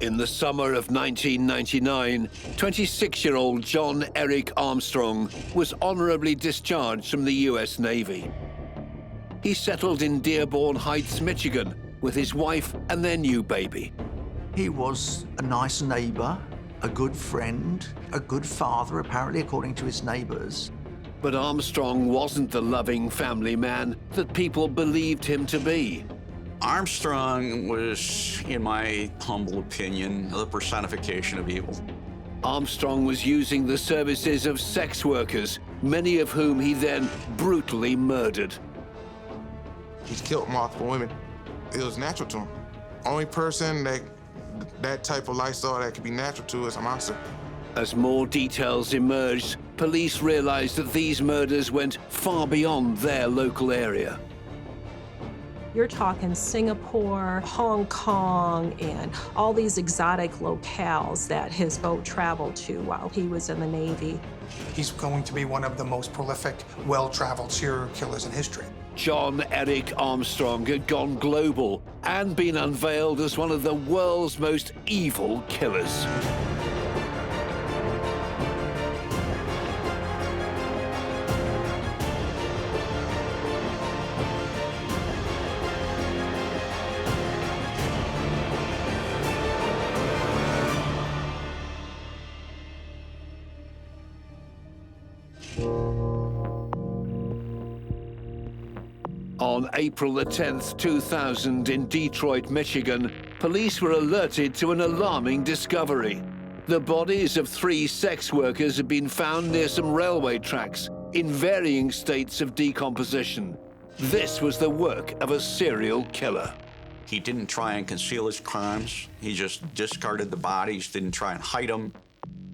In the summer of 1999, 26-year-old John Eric Armstrong was honorably discharged from the U.S. Navy. He settled in Dearborn Heights, Michigan, with his wife and their new baby. He was a nice neighbor, a good friend, a good father, apparently, according to his neighbors. But Armstrong wasn't the loving family man that people believed him to be. Armstrong was, in my humble opinion, the personification of evil. Armstrong was using the services of sex workers, many of whom he then brutally murdered. He's killed multiple women. It was natural to him. Only person that type of lifestyle that could be natural to is a monster. As more details emerged, police realized that these murders went far beyond their local area. You're talking Singapore, Hong Kong, and all these exotic locales that his boat traveled to while he was in the Navy. He's going to be one of the most prolific, well-traveled serial killers in history. John Eric Armstrong had gone global and been unveiled as one of the world's most evil killers. On April the 10th, 2000, in Detroit, Michigan, police were alerted to an alarming discovery. The bodies of 3 sex workers had been found near some railway tracks in varying states of decomposition. This was the work of a serial killer. He didn't try and conceal his crimes. He just discarded the bodies, didn't try and hide them.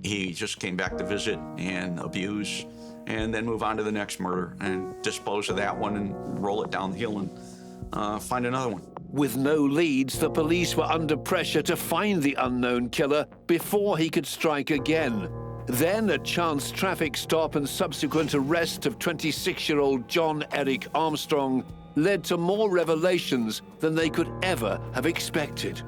He just came back to visit and abuse, and then move on to the next murder and dispose of that one and roll it down the hill and find another one. With no leads, the police were under pressure to find the unknown killer before he could strike again. Then a chance traffic stop and subsequent arrest of 26-year-old John Eric Armstrong led to more revelations than they could ever have expected.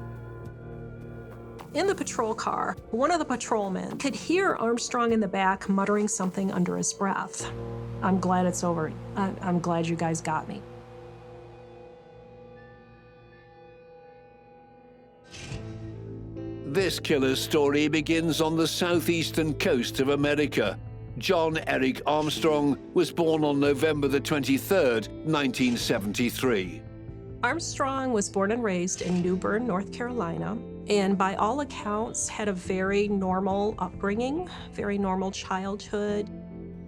In the patrol car, one of the patrolmen could hear Armstrong in the back muttering something under his breath. "I'm glad it's over. I'm glad you guys got me." This killer's story begins on the southeastern coast of America. John Eric Armstrong was born on November the 23rd, 1973. Armstrong was born and raised in New Bern, North Carolina, and by all accounts had a very normal upbringing, very normal childhood.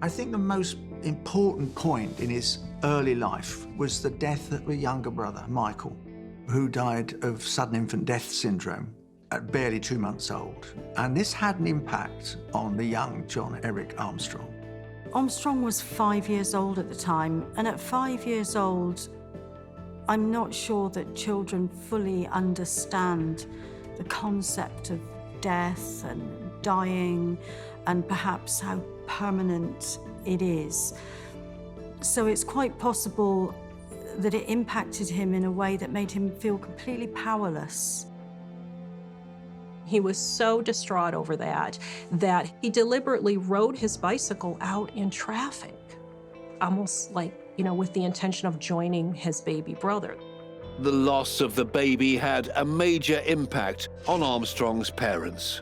I think the most important point in his early life was the death of a younger brother, Michael, who died of sudden infant death syndrome at barely 2 months old. And this had an impact on the young John Eric Armstrong. Armstrong was 5 years old at the time, and at 5 years old, I'm not sure that children fully understand the concept of death and dying and perhaps how permanent it is. So it's quite possible that it impacted him in a way that made him feel completely powerless. He was so distraught over that he deliberately rode his bicycle out in traffic, almost like, with the intention of joining his baby brother. The loss of the baby had a major impact on Armstrong's parents.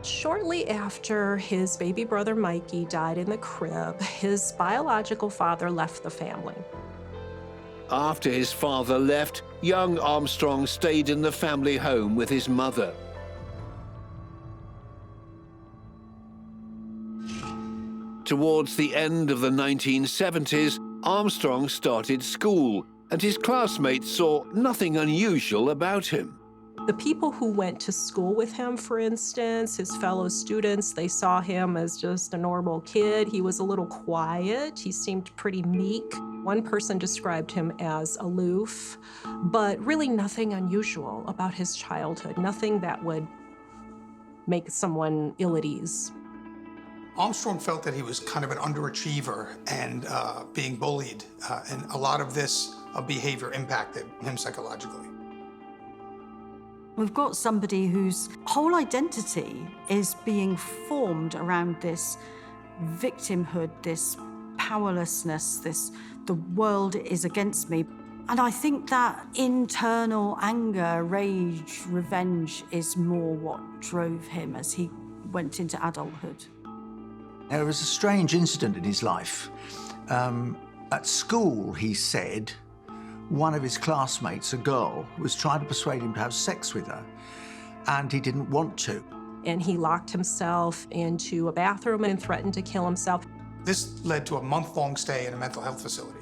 Shortly after his baby brother Mikey died in the crib, his biological father left the family. After his father left, young Armstrong stayed in the family home with his mother. Towards the end of the 1970s, Armstrong started school, and his classmates saw nothing unusual about him. The people who went to school with him, for instance, his fellow students, they saw him as just a normal kid. He was a little quiet. He seemed pretty meek. One person described him as aloof, but really nothing unusual about his childhood, nothing that would make someone ill at ease. Armstrong felt that he was kind of an underachiever and being bullied, and a lot of this behavior impacted him psychologically. We've got somebody whose whole identity is being formed around this victimhood, this powerlessness, the world is against me. And I think that internal anger, rage, revenge is more what drove him as he went into adulthood. There was a strange incident in his life. At school, he said, one of his classmates, a girl, was trying to persuade him to have sex with her, and he didn't want to. And he locked himself into a bathroom and threatened to kill himself. This led to a month-long stay in a mental health facility.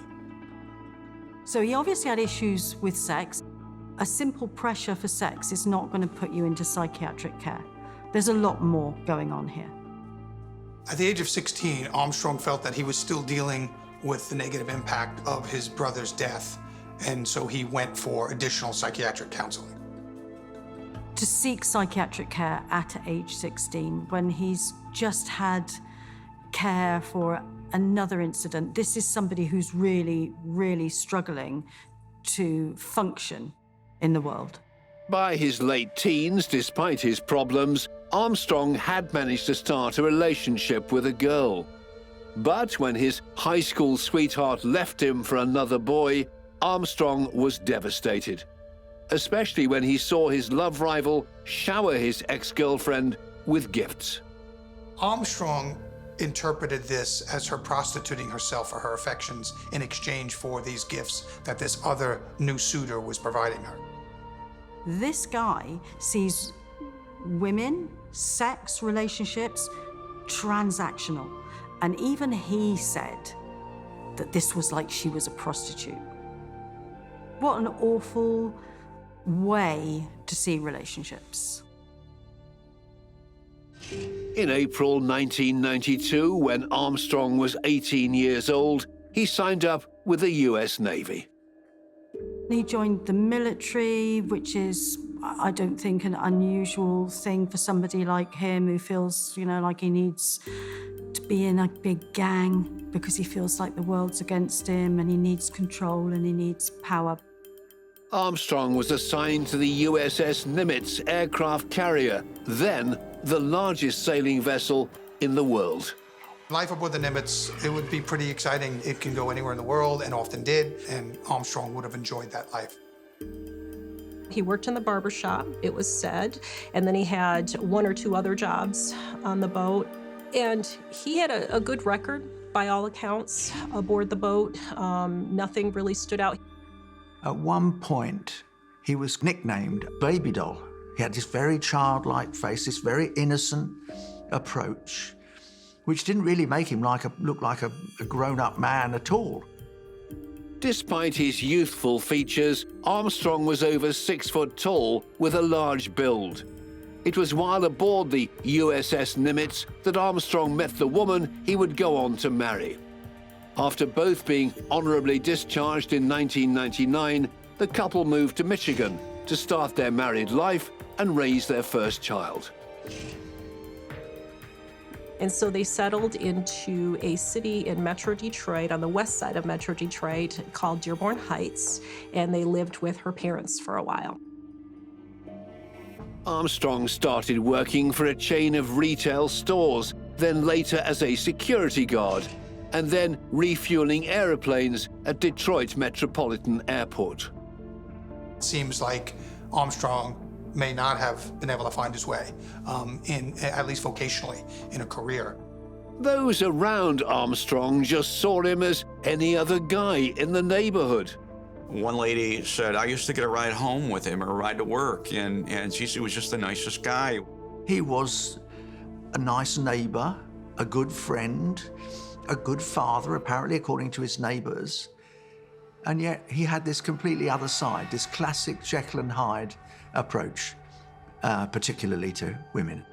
So he obviously had issues with sex. A simple pressure for sex is not going to put you into psychiatric care. There's a lot more going on here. At the age of 16, Armstrong felt that he was still dealing with the negative impact of his brother's death, and so he went for additional psychiatric counseling. To seek psychiatric care at age 16, when he's just had care for another incident, this is somebody who's really, really struggling to function in the world. By his late teens, despite his problems, Armstrong had managed to start a relationship with a girl. But when his high school sweetheart left him for another boy, Armstrong was devastated, especially when he saw his love rival shower his ex-girlfriend with gifts. Armstrong interpreted this as her prostituting herself for her affections in exchange for these gifts that this other new suitor was providing her. This guy sees women, sex, relationships, transactional. And even he said that this was like she was a prostitute. What an awful way to see relationships. In April 1992, when Armstrong was 18 years old, he signed up with the US Navy. He joined the military, which is, I don't think, an unusual thing for somebody like him who feels, like he needs to be in a big gang because he feels like the world's against him and he needs control and he needs power. Armstrong was assigned to the USS Nimitz aircraft carrier, then the largest sailing vessel in the world. Life aboard the Nimitz, it would be pretty exciting. It can go anywhere in the world and often did, and Armstrong would have enjoyed that life. He worked in the barber shop, it was said, and then he had one or two other jobs on the boat. And he had a good record, by all accounts, aboard the boat. Nothing really stood out. At one point, he was nicknamed Baby Doll. He had this very childlike face, this very innocent approach, which didn't really make him look like a grown-up man at all. Despite his youthful features, Armstrong was over 6 foot tall with a large build. It was while aboard the USS Nimitz that Armstrong met the woman he would go on to marry. After both being honorably discharged in 1999, the couple moved to Michigan to start their married life and raise their first child. And so they settled into a city in Metro Detroit, on the west side of Metro Detroit, called Dearborn Heights, and they lived with her parents for a while. Armstrong started working for a chain of retail stores, then later as a security guard, and then refueling airplanes at Detroit Metropolitan Airport. It seems like Armstrong may not have been able to find his way, at least vocationally, in a career. Those around Armstrong just saw him as any other guy in the neighborhood. One lady said, I used to get a ride home with him or a ride to work, and she said he was just the nicest guy. He was a nice neighbor, a good friend, a good father, apparently, according to his neighbors. And yet he had this completely other side, this classic Jekyll and Hyde approach, particularly to women.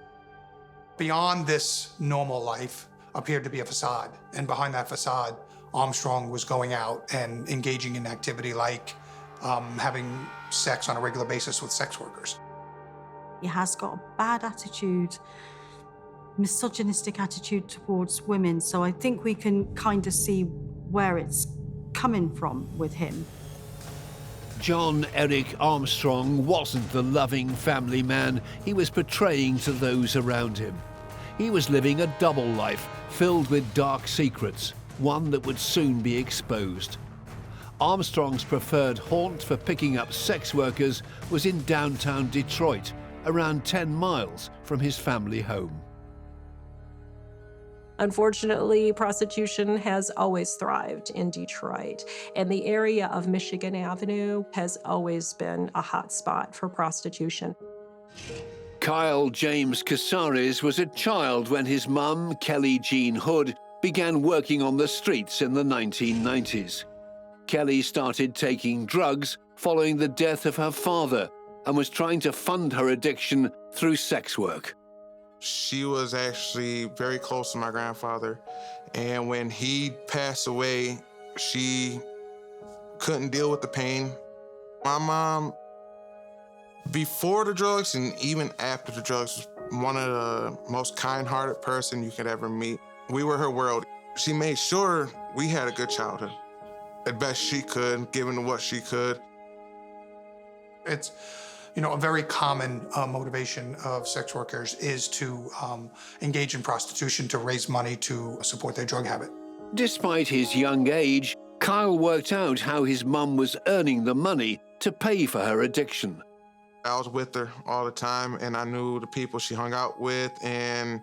Beyond this normal life appeared to be a facade, and behind that facade, Armstrong was going out and engaging in activity like having sex on a regular basis with sex workers. He has got a bad attitude, misogynistic attitude towards women, so I think we can kind of see where it's coming from with him. John Eric Armstrong wasn't the loving family man he was portraying to those around him. He was living a double life filled with dark secrets, one that would soon be exposed. Armstrong's preferred haunt for picking up sex workers was in downtown Detroit, around 10 miles from his family home. Unfortunately, prostitution has always thrived in Detroit, and the area of Michigan Avenue has always been a hot spot for prostitution. Kyle James Casares was a child when his mum, Kelly Jean Hood, began working on the streets in the 1990s. Kelly started taking drugs following the death of her father and was trying to fund her addiction through sex work. She was actually very close to my grandfather, and when he passed away, she couldn't deal with the pain. My mom, before the drugs and even after the drugs, was one of the most kind-hearted person you could ever meet. We were her world. She made sure we had a good childhood, as best she could, given what she could. It's, a very common motivation of sex workers is to engage in prostitution to raise money to support their drug habit. Despite his young age, Kyle worked out how his mum was earning the money to pay for her addiction. I was with her all the time, and I knew the people she hung out with, and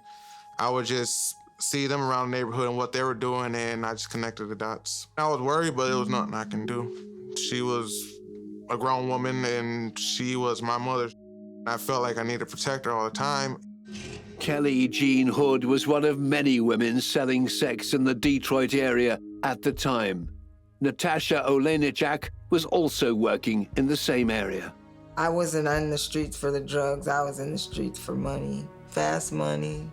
I would just see them around the neighborhood and what they were doing, and I just connected the dots. I was worried, but it was nothing I can do. She was a grown woman, and she was my mother. I felt like I needed to protect her all the time. Kelly Jean Hood was one of many women selling sex in the Detroit area at the time. Natasha Olenichak was also working in the same area. I wasn't in the streets for the drugs. I was in the streets for money, fast money,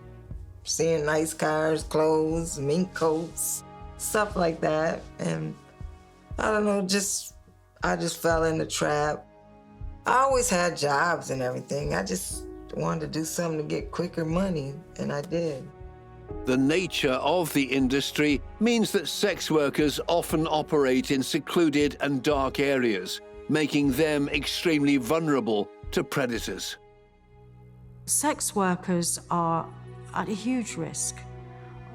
seeing nice cars, clothes, mink coats, stuff like that. And I don't know, I just fell in the trap. I always had jobs and everything. I just wanted to do something to get quicker money, and I did. The nature of the industry means that sex workers often operate in secluded and dark areas, making them extremely vulnerable to predators. Sex workers are at a huge risk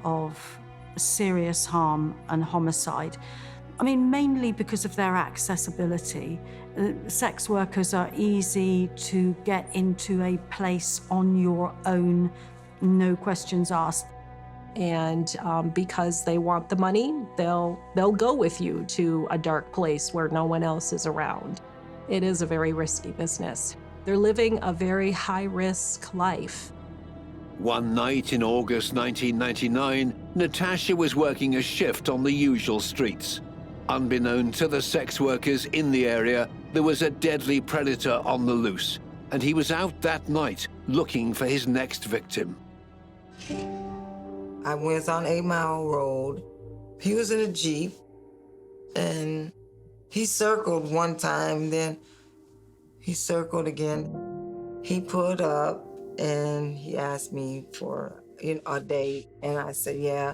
of serious harm and homicide. Mainly because of their accessibility. Sex workers are easy to get into a place on your own, no questions asked. And because they want the money, they'll go with you to a dark place where no one else is around. It is a very risky business. They're living a very high-risk life. One night in August 1999, Natasha was working a shift on the usual streets. Unbeknown to the sex workers in the area, there was a deadly predator on the loose, and he was out that night looking for his next victim. I was on 8 Mile Road. He was in a Jeep, and he circled one time, then he circled again. He pulled up, and he asked me for a date, and I said, yeah.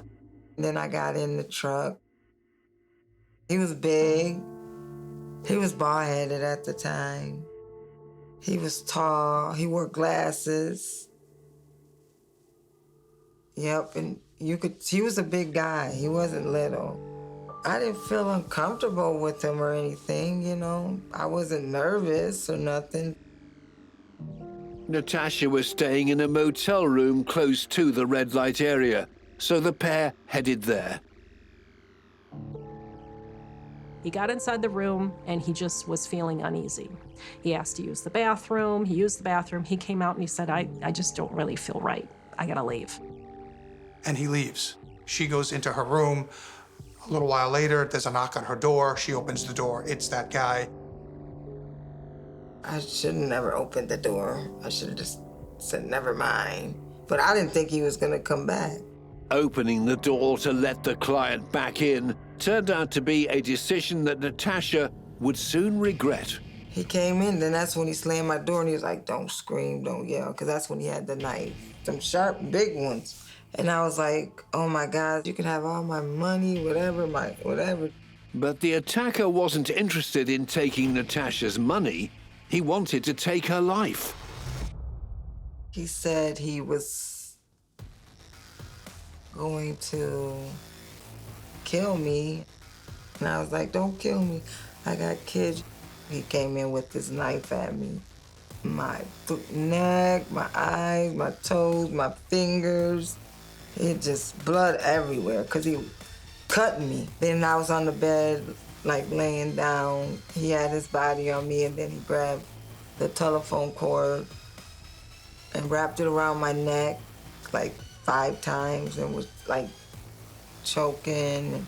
And then I got in the truck. He was big. He was bald-headed at the time. He was tall. He wore glasses. Yep, and he was a big guy. He wasn't little. I didn't feel uncomfortable with him or anything, I wasn't nervous or nothing. Natasha was staying in a motel room close to the red light area, so the pair headed there. He got inside the room, and he just was feeling uneasy. He asked to use the bathroom. He used the bathroom. He came out, and he said, I just don't really feel right. I gotta leave. And he leaves. She goes into her room. A little while later, there's a knock on her door. She opens the door. It's that guy. I should have never opened the door. I should have just said, never mind. But I didn't think he was gonna come back. Opening the door to let the client back in turned out to be a decision that Natasha would soon regret. He came in, then that's when he slammed my door, and he was like, don't scream, don't yell, because that's when he had the knife, some sharp, big ones. And I was like, oh my God, you can have all my money, whatever. But the attacker wasn't interested in taking Natasha's money. He wanted to take her life. He said he was going to kill me. And I was like, don't kill me. I got kids. He came in with this knife at me. My neck, my eyes, my toes, my fingers. It just blood everywhere because he cut me. Then I was on the bed, like laying down. He had his body on me, and then he grabbed the telephone cord and wrapped it around my neck like 5 times and was like choking.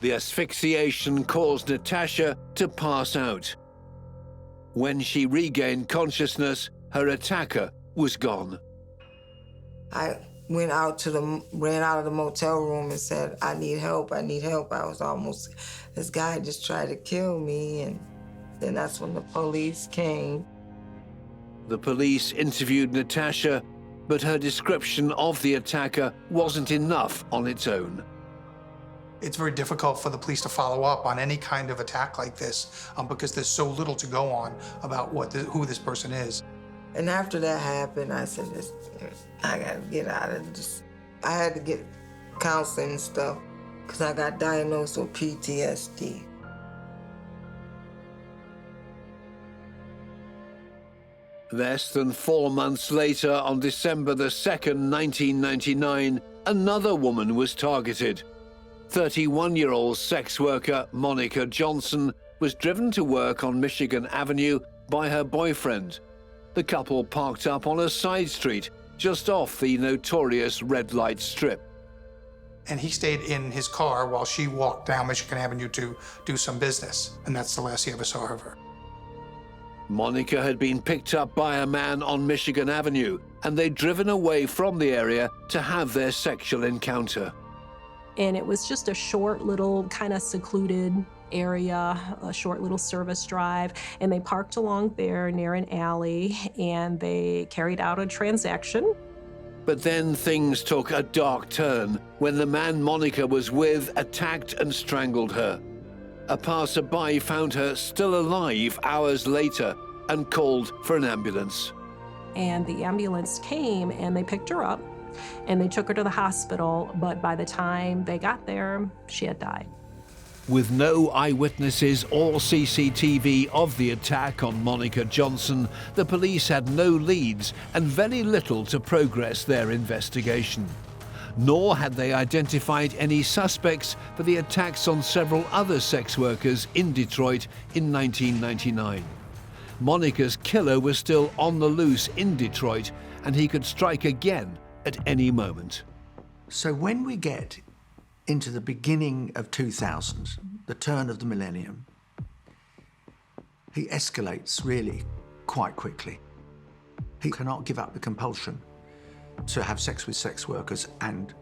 The asphyxiation caused Natasha to pass out. When she regained consciousness, her attacker was gone. I ran out of the motel room and said, I need help, I need help. I was almost, this guy just tried to kill me, and then that's when the police came. The police interviewed Natasha, but her description of the attacker wasn't enough on its own. It's very difficult for the police to follow up on any kind of attack like this because there's so little to go on about who this person is. And after that happened, I said, I gotta get out of this. I had to get counseling and stuff because I got diagnosed with PTSD. Less than 4 months later, on December the 2nd, 1999, another woman was targeted. 31-year-old sex worker Monica Johnson was driven to work on Michigan Avenue by her boyfriend. The couple parked up on a side street just off the notorious red light strip. And he stayed in his car while she walked down Michigan Avenue to do some business. And that's the last he ever saw of her. Monica had been picked up by a man on Michigan Avenue, and they'd driven away from the area to have their sexual encounter. And it was just a short little kind of secluded area, a short little service drive. And they parked along there near an alley and they carried out a transaction. But then things took a dark turn when the man Monica was with attacked and strangled her. A passerby found her still alive hours later and called for an ambulance. And the ambulance came and they picked her up and they took her to the hospital, but by the time they got there, she had died. With no eyewitnesses or CCTV of the attack on Monica Johnson, the police had no leads and very little to progress their investigation. Nor had they identified any suspects for the attacks on several other sex workers in Detroit in 1999. Monica's killer was still on the loose in Detroit, and he could strike again at any moment. So when we get into the beginning of 2000, the turn of the millennium, he escalates really quite quickly. He cannot give up the compulsion to have sex with sex workers and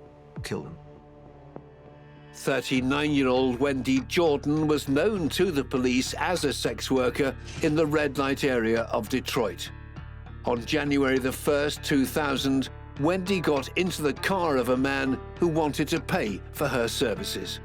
kill them. 39-year-old Wendy Jordan was known to the police as a sex worker in the red light area of Detroit. On January the 1st, 2000, Wendy got into the car of a man who wanted to pay for her services.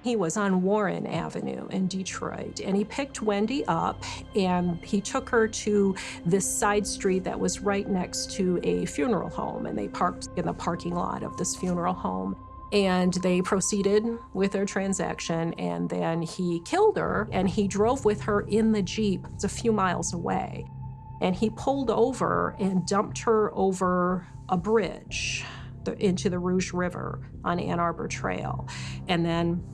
He was on Warren Avenue in Detroit, and he picked Wendy up and he took her to this side street that was right next to a funeral home, and they parked in the parking lot of this funeral home. And they proceeded with their transaction, and then he killed her and he drove with her in the Jeep. It's a few miles away. And he pulled over and dumped her over a bridge into the Rouge River on Ann Arbor Trail. And then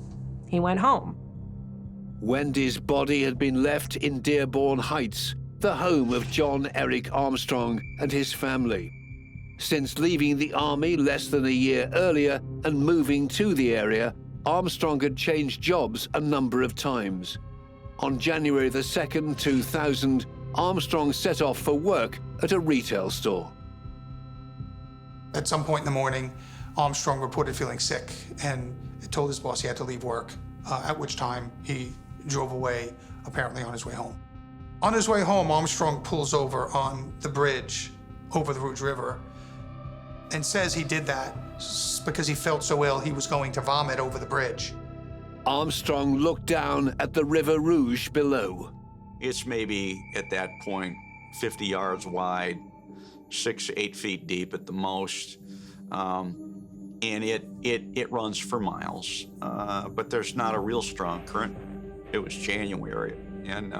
he went home. Wendy's body had been left in Dearborn Heights, the home of John Eric Armstrong and his family. Since leaving the Army less than a year earlier and moving to the area, Armstrong had changed jobs a number of times. On January the 2nd, 2000, Armstrong set off for work at a retail store. At some point in the morning, Armstrong reported feeling sick and told his boss he had to leave work, at which time he drove away, apparently on his way home. On his way home, Armstrong pulls over on the bridge over the Rouge River and says he did that because he felt so ill he was going to vomit over the bridge. Armstrong looked down at the River Rouge below. It's maybe at that point 50 yards wide, 6 to 8 feet deep at the most, and it runs for miles. But there's not a real strong current. It was January, and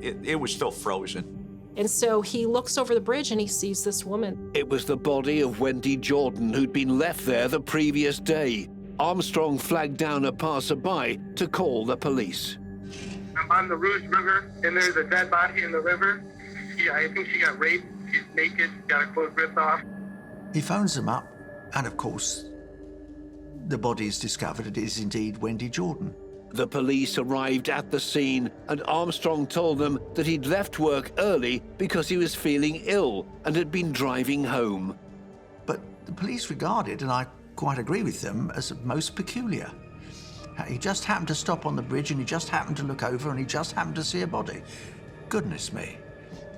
it was still frozen. And so he looks over the bridge and he sees this woman. It was the body of Wendy Jordan, who'd been left there the previous day. Armstrong flagged down a passerby to call the police. I'm on the Rouge River, and there's a dead body in the river. I think she got raped. She's naked, got her clothes ripped off. He phones them up, and of course, the body is discovered. It is indeed Wendy Jordan. The police arrived at the scene, and Armstrong told them that he'd left work early because he was feeling ill and had been driving home. But the police regarded, and I quite agree with them, as most peculiar. He just happened to stop on the bridge, and he just happened to look over, and he just happened to see a body. Goodness me.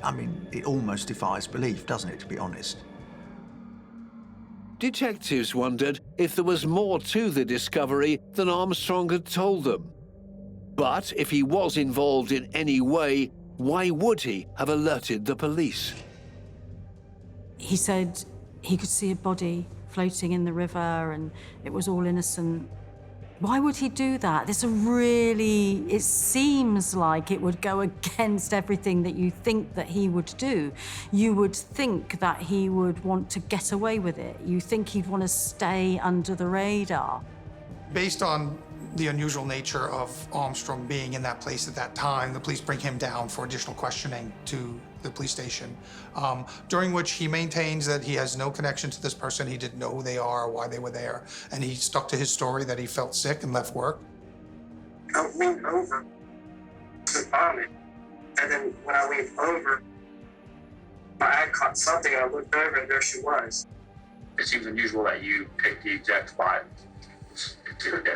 I mean, it almost defies belief, doesn't it, to be honest? Detectives wondered if there was more to the discovery than Armstrong had told them. But if he was involved in any way, why would he have alerted the police? He said he could see a body floating in the river and it was all innocent. Why would he do that? It seems like it would go against everything that you think that he would do. You would think that he would want to get away with it. You think he'd want to stay under the radar. Based on the unusual nature of Armstrong being in that place at that time, the police bring him down for additional questioning to the police station, during which he maintains that he has no connection to this person. He didn't know who they are or why they were there, and he stuck to his story that he felt sick and left work. I leaned over to vomit, and then when I leaned over, my eye caught something, and I looked over, and there she was. It seems unusual that you picked the exact spot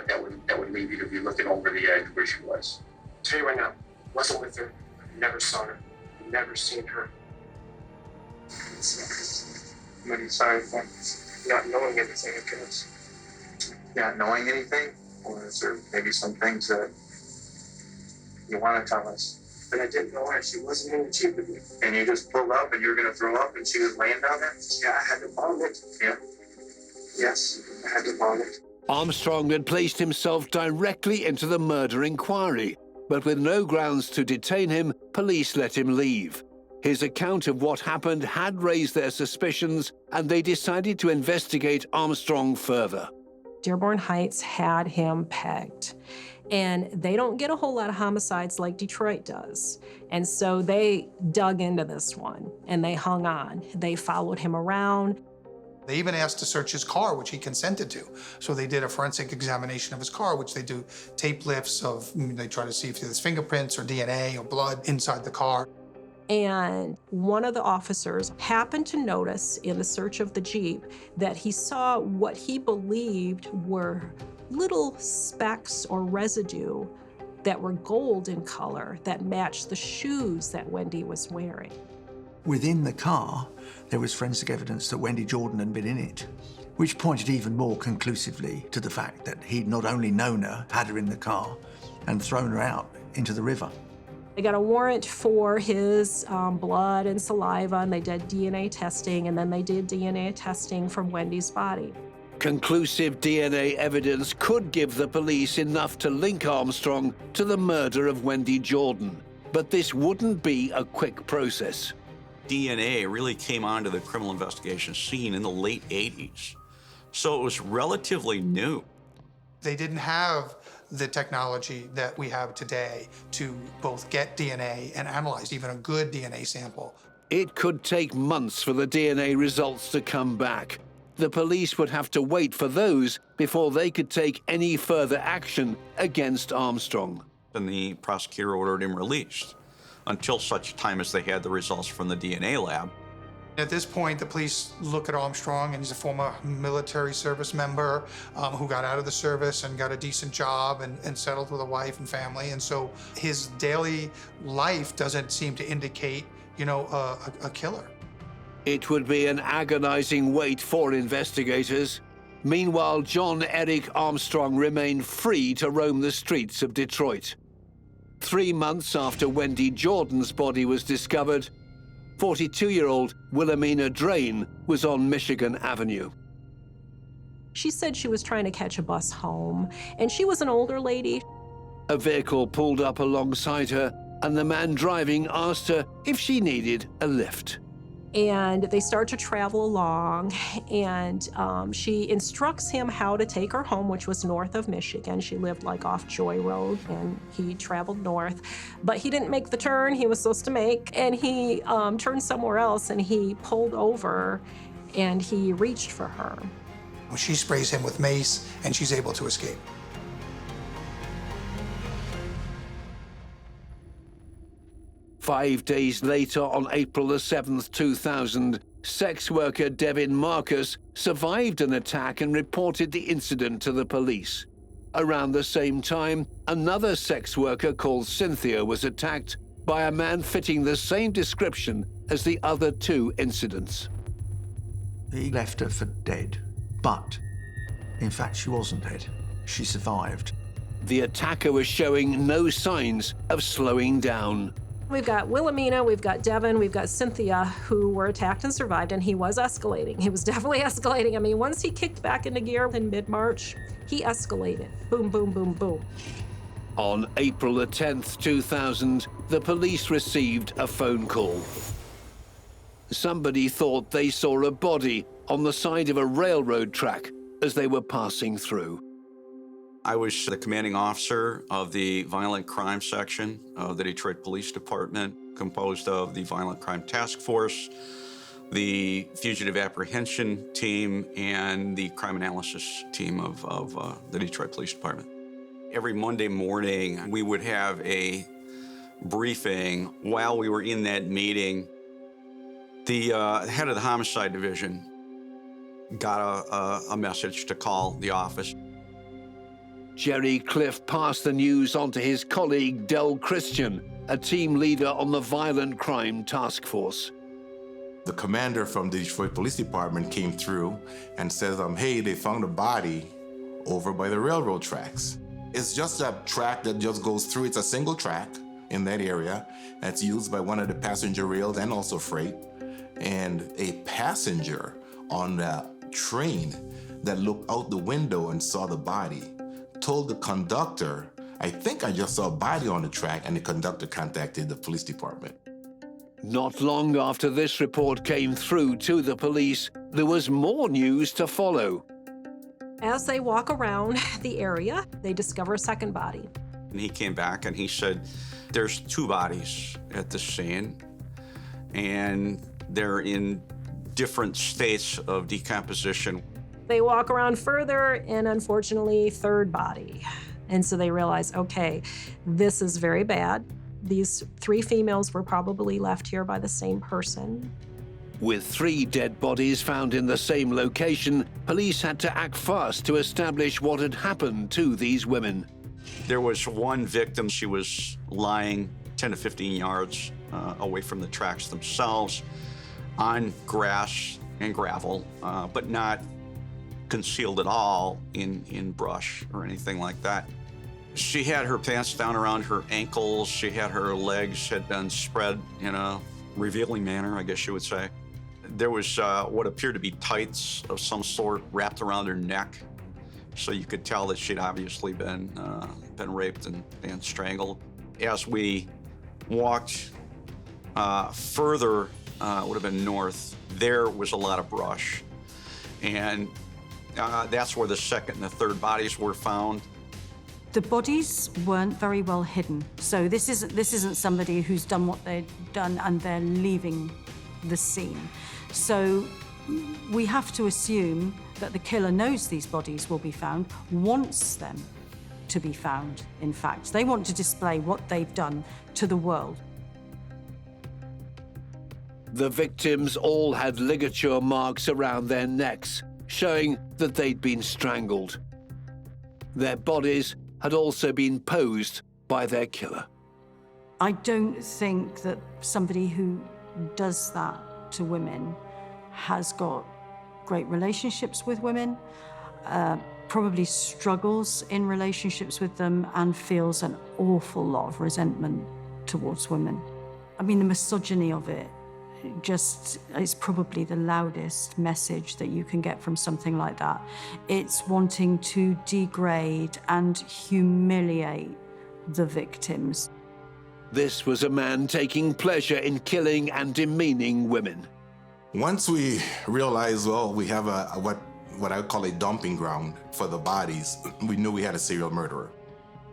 that would lead you to be looking over the edge where she was. Tell you right now, wasn't with her, never saw her, never seen her. I'm really sorry for not knowing anything, I guess. Not knowing anything? Or is there maybe some things that you want to tell us? But I didn't know her, she wasn't in the Jeep with me. And you just pulled up and you were going to throw up and she was laying down there? Yeah, I had to vomit. Yeah. Yes, I had to vomit. Armstrong had placed himself directly into the murder inquiry, but with no grounds to detain him, police let him leave. His account of what happened had raised their suspicions, and they decided to investigate Armstrong further. Dearborn Heights had him pegged. And they don't get a whole lot of homicides like Detroit does. And so they dug into this one, and they hung on. They followed him around. They even asked to search his car, which he consented to. So they did a forensic examination of his car, which they do tape lifts of, they try to see if there's fingerprints or DNA or blood inside the car. And one of the officers happened to notice in the search of the Jeep that he saw what he believed were little specks or residue that were gold in color that matched the shoes that Wendy was wearing. Within the car, there was forensic evidence that Wendy Jordan had been in it, which pointed even more conclusively to the fact that he'd not only known her, had her in the car, and thrown her out into the river. They got a warrant for his blood and saliva, and they did DNA testing, and then they did DNA testing from Wendy's body. Conclusive DNA evidence could give the police enough to link Armstrong to the murder of Wendy Jordan, but this wouldn't be a quick process. DNA really came onto the criminal investigation scene in the late 80s. So it was relatively new. They didn't have the technology that we have today to both get DNA and analyze even a good DNA sample. It could take months for the DNA results to come back. The police would have to wait for those before they could take any further action against Armstrong. And the prosecutor ordered him released until such time as they had the results from the DNA lab. At this point, the police look at Armstrong, and he's a former military service member who got out of the service and got a decent job and settled with a wife and family. And so his daily life doesn't seem to indicate, a killer. It would be an agonizing wait for investigators. Meanwhile, John Eric Armstrong remained free to roam the streets of Detroit. 3 months after Wendy Jordan's body was discovered, 42-year-old Wilhelmina Drain was on Michigan Avenue. She said she was trying to catch a bus home, and she was an older lady. A vehicle pulled up alongside her, and the man driving asked her if she needed a lift. And they start to travel along, and she instructs him how to take her home, which was north of Michigan. She lived like off Joy Road, and he traveled north. But he didn't make the turn he was supposed to make, and he turned somewhere else, and he pulled over, and he reached for her. She sprays him with mace, and she's able to escape. Five days later, on April the 7th, 2000, sex worker Devin Marcus survived an attack and reported the incident to the police. Around the same time, another sex worker called Cynthia was attacked by a man fitting the same description as the other two incidents. He left her for dead, but in fact, she wasn't dead. She survived. The attacker was showing no signs of slowing down. We've got Wilhelmina, we've got Devin, we've got Cynthia, who were attacked and survived, and he was escalating. He was definitely escalating. I mean, once he kicked back into gear in mid-March, he escalated. Boom, boom, boom, boom. On April the 10th, 2000, the police received a phone call. Somebody thought they saw a body on the side of a railroad track as they were passing through. I was the commanding officer of the Violent Crime Section of the Detroit Police Department, composed of the Violent Crime Task Force, the Fugitive Apprehension Team, and the Crime Analysis Team of the Detroit Police Department. Every Monday morning, we would have a briefing. While we were in that meeting, the head of the Homicide Division got a message to call the office. Jerry Cliff passed the news on to his colleague Del Christian, a team leader on the Violent Crime Task Force. The commander from the Detroit Police Department came through and says, hey, they found a body over by the railroad tracks. It's just a track that just goes through. It's a single track in that area that's used by one of the passenger rails and also freight. And a passenger on the train that looked out the window and saw the body told the conductor, I think I just saw a body on the track, and the conductor contacted the police department. Not long after this report came through to the police, there was more news to follow. As they walk around the area, they discover a second body. And he came back and he said, there's two bodies at the scene, and they're in different states of decomposition. They walk around further, and unfortunately, third body. And so they realize, okay, this is very bad. These three females were probably left here by the same person. With 3 dead bodies found in the same location, police had to act fast to establish what had happened to these women. There was one victim. She was lying 10 to 15 yards away from the tracks themselves on grass and gravel, but not concealed at all in brush or anything like that. She had her pants down around her ankles. She had her legs had been spread in a revealing manner, I guess you would say. There was what appeared to be tights of some sort wrapped around her neck, so you could tell that she'd obviously been raped and strangled. As we walked further, would have been north, there was a lot of brush, and that's where the second and the third bodies were found. The bodies weren't very well hidden, so this isn't somebody who's done what they've done and they're leaving the scene. So we have to assume that the killer knows these bodies will be found, wants them to be found, in fact. They want to display what they've done to the world. The victims all had ligature marks around their necks, showing that they'd been strangled. Their bodies had also been posed by their killer. I don't think that somebody who does that to women has got great relationships with women. probably struggles in relationships with them and feels an awful lot of resentment towards women. I mean, the misogyny of it just is probably the loudest message that you can get from something like that. It's wanting to degrade and humiliate the victims. This was a man taking pleasure in killing and demeaning women. Once we realized, well, we have what I would call a dumping ground for the bodies, we knew we had a serial murderer.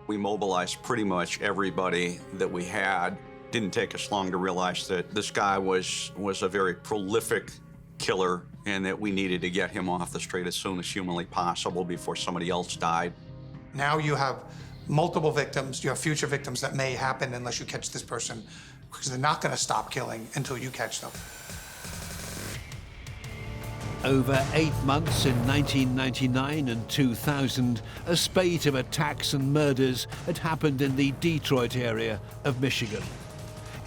We mobilized pretty much everybody that we had. Didn't take us long to realize that this guy was a very prolific killer and that we needed to get him off the street as soon as humanly possible before somebody else died. Now you have multiple victims, you have future victims that may happen unless you catch this person, because they're not going to stop killing until you catch them. Over 8 months in 1999 and 2000, a spate of attacks and murders had happened in the Detroit area of Michigan.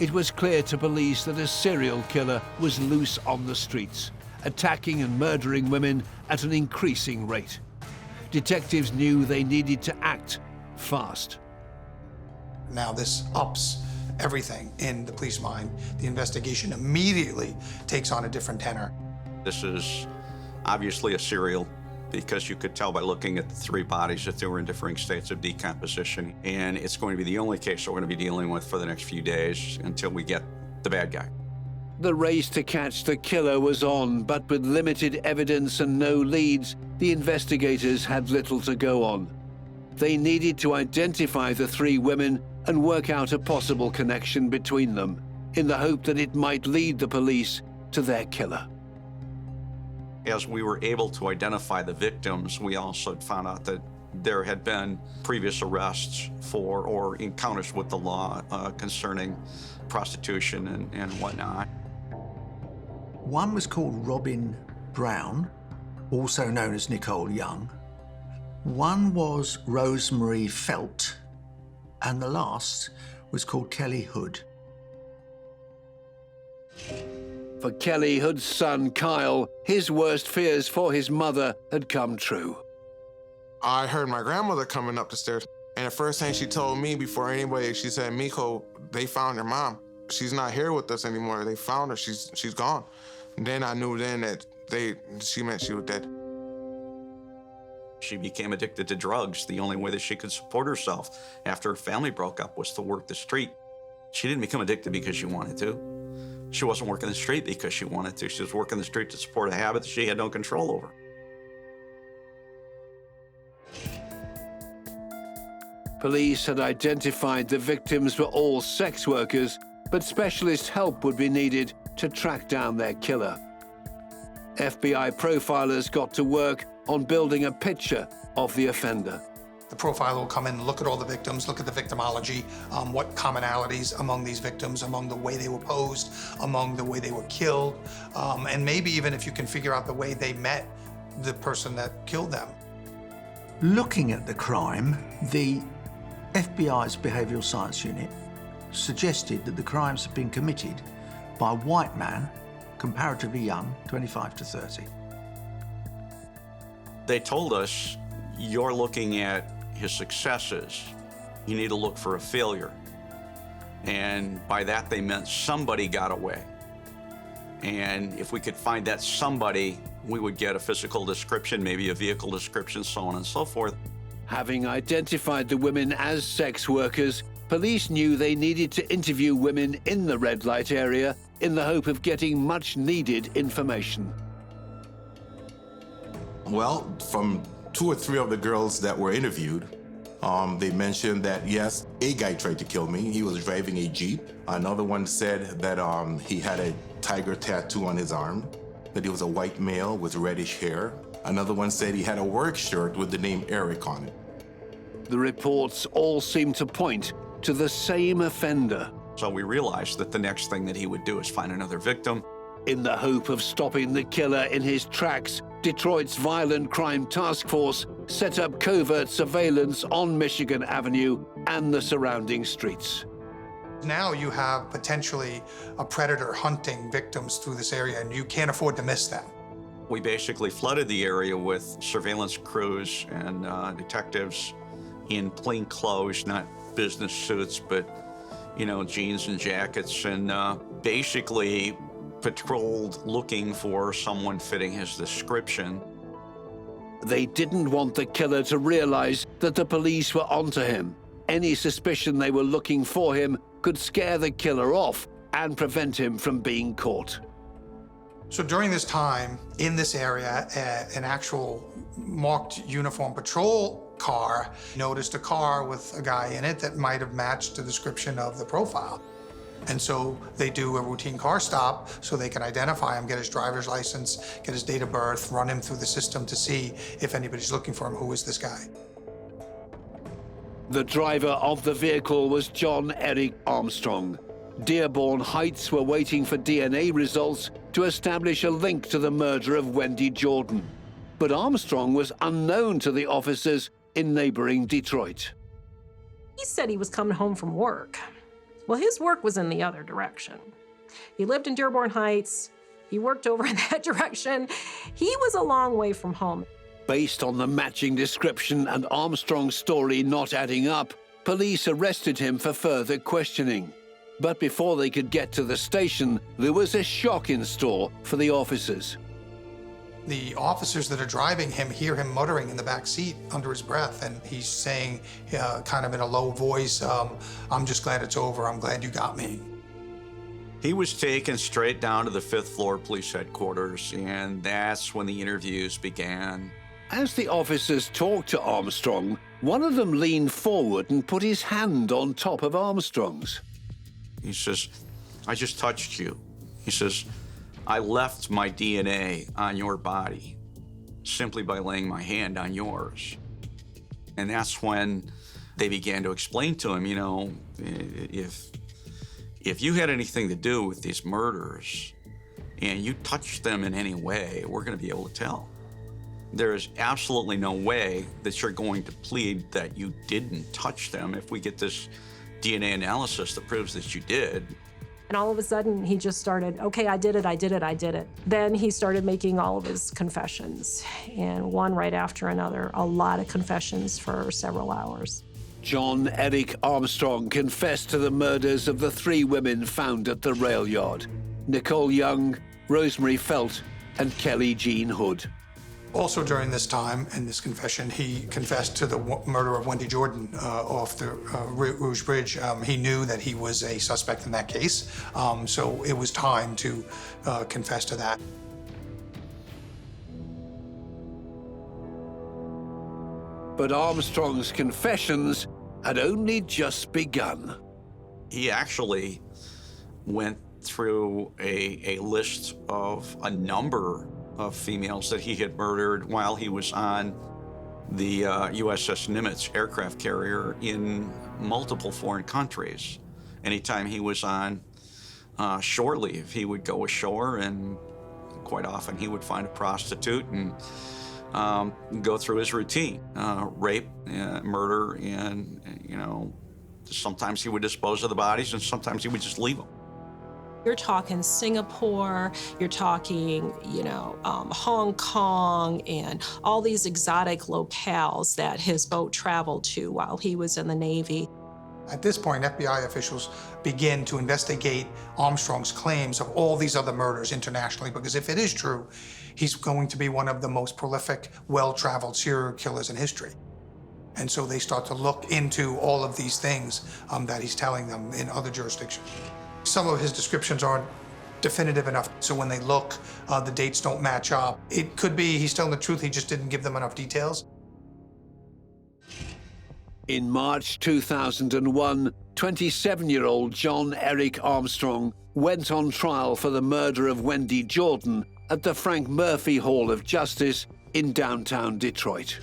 It was clear to police that a serial killer was loose on the streets, attacking and murdering women at an increasing rate. Detectives knew they needed to act fast. Now this ups everything in the police mind. The investigation immediately takes on a different tenor. This is obviously a serial because you could tell by looking at the 3 bodies that they were in differing states of decomposition. And it's going to be the only case that we're going to be dealing with for the next few days until we get the bad guy. The race to catch the killer was on, but with limited evidence and no leads, the investigators had little to go on. They needed to identify the 3 women and work out a possible connection between them, in the hope that it might lead the police to their killer. As we were able to identify the victims, we also found out that there had been previous arrests for or encounters with the law concerning prostitution and whatnot. One was called Robin Brown, also known as Nicole Young. One was Rosemary Felt, and the last was called Kelly Hood. For Kelly Hood's son, Kyle, his worst fears for his mother had come true. I heard my grandmother coming up the stairs, and the first thing she told me before anybody, she said, Miko, they found your mom. She's not here with us anymore. They found her. She's gone. And then I knew then that she meant she was dead. She became addicted to drugs. The only way that she could support herself after her family broke up was to work the street. She didn't become addicted because she wanted to. She wasn't working the street because she wanted to. She was working the street to support a habit that she had no control over. Police had identified the victims were all sex workers, but specialist help would be needed to track down their killer. FBI profilers got to work on building a picture of the offender. The profiler will come in, look at all the victims, look at the victimology, what commonalities among these victims, among the way they were posed, among the way they were killed, and maybe even if you can figure out the way they met the person that killed them. Looking at the crime, the FBI's Behavioral Science Unit suggested that the crimes had been committed by a white man, comparatively young, 25 to 30. They told us, you're looking at his successes. You need to look for a failure. And by that, they meant somebody got away. And if we could find that somebody, we would get a physical description, maybe a vehicle description, so on and so forth. Having identified the women as sex workers, police knew they needed to interview women in the red light area in the hope of getting much needed information. Well, from 2 or 3 of the girls that were interviewed, they mentioned that, yes, a guy tried to kill me. He was driving a Jeep. Another one said that he had a tiger tattoo on his arm, that he was a white male with reddish hair. Another one said he had a work shirt with the name Eric on it. The reports all seemed to point to the same offender. So we realized that the next thing that he would do is find another victim. In the hope of stopping the killer in his tracks, Detroit's Violent Crime Task Force set up covert surveillance on Michigan Avenue and the surrounding streets. Now you have potentially a predator hunting victims through this area, and you can't afford to miss them. We basically flooded the area with surveillance crews and detectives in plain clothes, not business suits, but, jeans and jackets, and basically patrolled looking for someone fitting his description. They didn't want the killer to realize that the police were onto him. Any suspicion they were looking for him could scare the killer off and prevent him from being caught. So during this time, in this area, an actual marked uniform patrol car noticed a car with a guy in it that might have matched the description of the profile. And so they do a routine car stop so they can identify him, get his driver's license, get his date of birth, run him through the system to see if anybody's looking for him. Who is this guy? The driver of the vehicle was John Eric Armstrong. Dearborn Heights were waiting for DNA results to establish a link to the murder of Wendy Jordan. But Armstrong was unknown to the officers in neighboring Detroit. He said he was coming home from work. Well, his work was in the other direction. He lived in Dearborn Heights. He worked over in that direction. He was a long way from home. Based on the matching description and Armstrong's story not adding up, police arrested him for further questioning. But before they could get to the station, there was a shock in store for the officers. The officers that are driving him hear him muttering in the back seat under his breath, and he's saying, kind of in a low voice, I'm just glad it's over. I'm glad you got me. He was taken straight down to the 5th floor police headquarters, and that's when the interviews began. As the officers talked to Armstrong, one of them leaned forward and put his hand on top of Armstrong's. He says, I just touched you. He says, I left my DNA on your body simply by laying my hand on yours. And that's when they began to explain to him, if you had anything to do with these murders and you touched them in any way, we're going to be able to tell. There is absolutely no way that you're going to plead that you didn't touch them if we get this DNA analysis that proves that you did. And all of a sudden, he just started, okay, I did it. Then he started making all of his confessions, and one right after another, a lot of confessions for several hours. John Eric Armstrong confessed to the murders of the 3 women found at the rail yard: Nicole Young, Rosemary Felt, and Kelly Jean Hood. Also during this time, in this confession, he confessed to the murder of Wendy Jordan off the Rouge Bridge. He knew that he was a suspect in that case, so it was time to confess to that. But Armstrong's confessions had only just begun. He actually went through a list of a number of females that he had murdered while he was on the USS Nimitz aircraft carrier in multiple foreign countries. Anytime he was on shore leave, he would go ashore, and quite often he would find a prostitute and go through his routine, rape, murder, and, sometimes he would dispose of the bodies and sometimes he would just leave them. You're talking Singapore, you're talking, Hong Kong, and all these exotic locales that his boat traveled to while he was in the Navy. At this point, FBI officials begin to investigate Armstrong's claims of all these other murders internationally, because if it is true, he's going to be one of the most prolific, well-traveled serial killers in history. And so they start to look into all of these things that he's telling them in other jurisdictions. Some of his descriptions aren't definitive enough, so when they look, the dates don't match up. It could be he's telling the truth, he just didn't give them enough details. In March 2001, 27-year-old John Eric Armstrong went on trial for the murder of Wendy Jordan at the Frank Murphy Hall of Justice in downtown Detroit.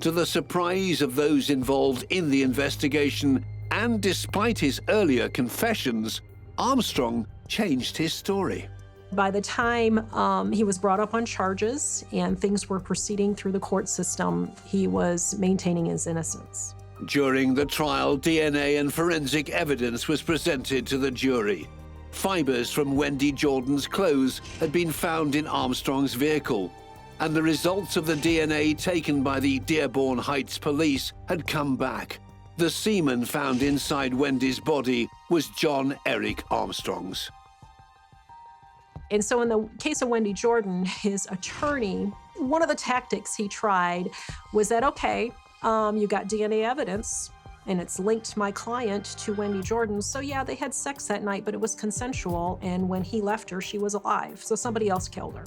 To the surprise of those involved in the investigation, and despite his earlier confessions, Armstrong changed his story. By the time he was brought up on charges and things were proceeding through the court system, he was maintaining his innocence. During the trial, DNA and forensic evidence was presented to the jury. fibers from Wendy Jordan's clothes had been found in Armstrong's vehicle, and the results of the DNA taken by the Dearborn Heights police had come back. The semen found inside Wendy's body was John Eric Armstrong's. And so in the case of Wendy Jordan, his attorney, one of the tactics he tried was that, okay, you got DNA evidence, and it's linked my client to Wendy Jordan. So yeah, they had sex that night, but it was consensual. And when he left her, she was alive. So somebody else killed her.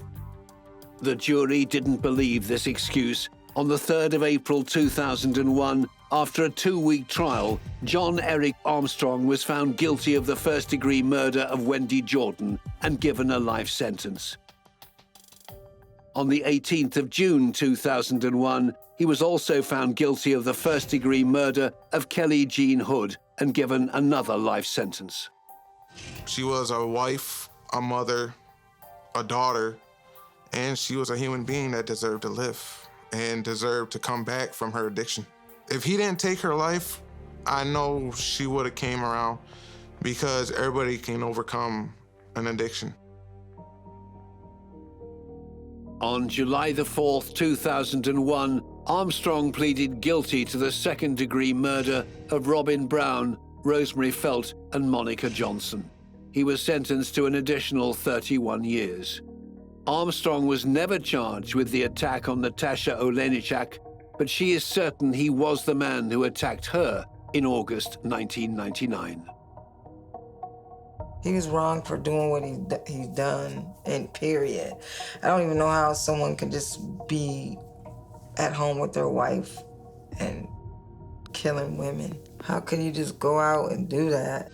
The jury didn't believe this excuse. On the 3rd of April 2001, after a 2-week trial, John Eric Armstrong was found guilty of the first-degree murder of Wendy Jordan and given a life sentence. On the 18th of June 2001, he was also found guilty of the first-degree murder of Kelly Jean Hood and given another life sentence. She was a wife, a mother, a daughter, and she was a human being that deserved to live and deserved to come back from her addiction. If he didn't take her life, I know she would have came around, because everybody can overcome an addiction. On July the 4th, 2001, Armstrong pleaded guilty to the second-degree murder of Robin Brown, Rosemary Felt, and Monica Johnson. He was sentenced to an additional 31 years. Armstrong was never charged with the attack on Natasha Olenichak, but she is certain he was the man who attacked her in August 1999. He was wrong for doing what he's done, and period. I don't even know how someone could just be at home with their wife and killing women. How can you just go out and do that?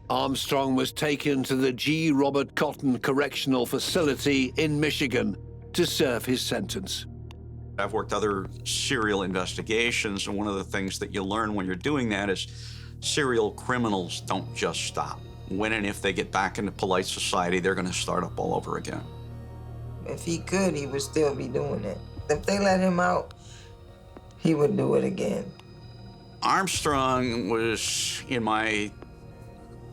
Armstrong was taken to the G. Robert Cotton Correctional Facility in Michigan to serve his sentence. I've worked other serial investigations, and one of the things that you learn when you're doing that is serial criminals don't just stop. When and if they get back into polite society, they're going to start up all over again. If he could, he would still be doing it. If they let him out, he would do it again. Armstrong was, in my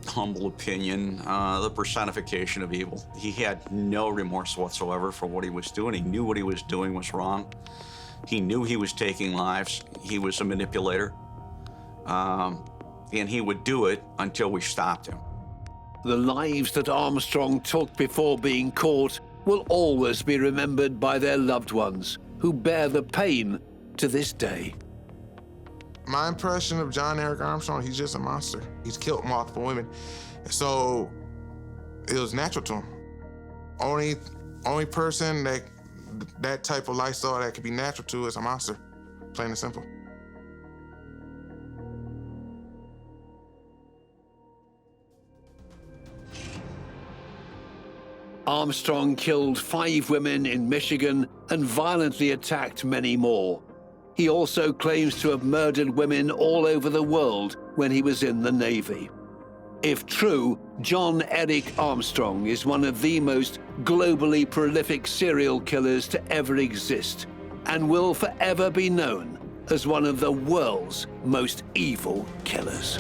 humble opinion, the personification of evil. He had no remorse whatsoever for what he was doing. He knew what he was doing was wrong. He knew he was taking lives. He was a manipulator. And he would do it until we stopped him. The lives that Armstrong took before being caught will always be remembered by their loved ones, who bear the pain to this day. My impression of John Eric Armstrong, he's just a monster. He's killed multiple women. So it was natural to him. Only person that type of lifestyle that could be natural to is a monster, plain and simple. Armstrong killed 5 women in Michigan and violently attacked many more. He also claims to have murdered women all over the world when he was in the Navy. If true, John Eric Armstrong is one of the most globally prolific serial killers to ever exist, and will forever be known as one of the world's most evil killers.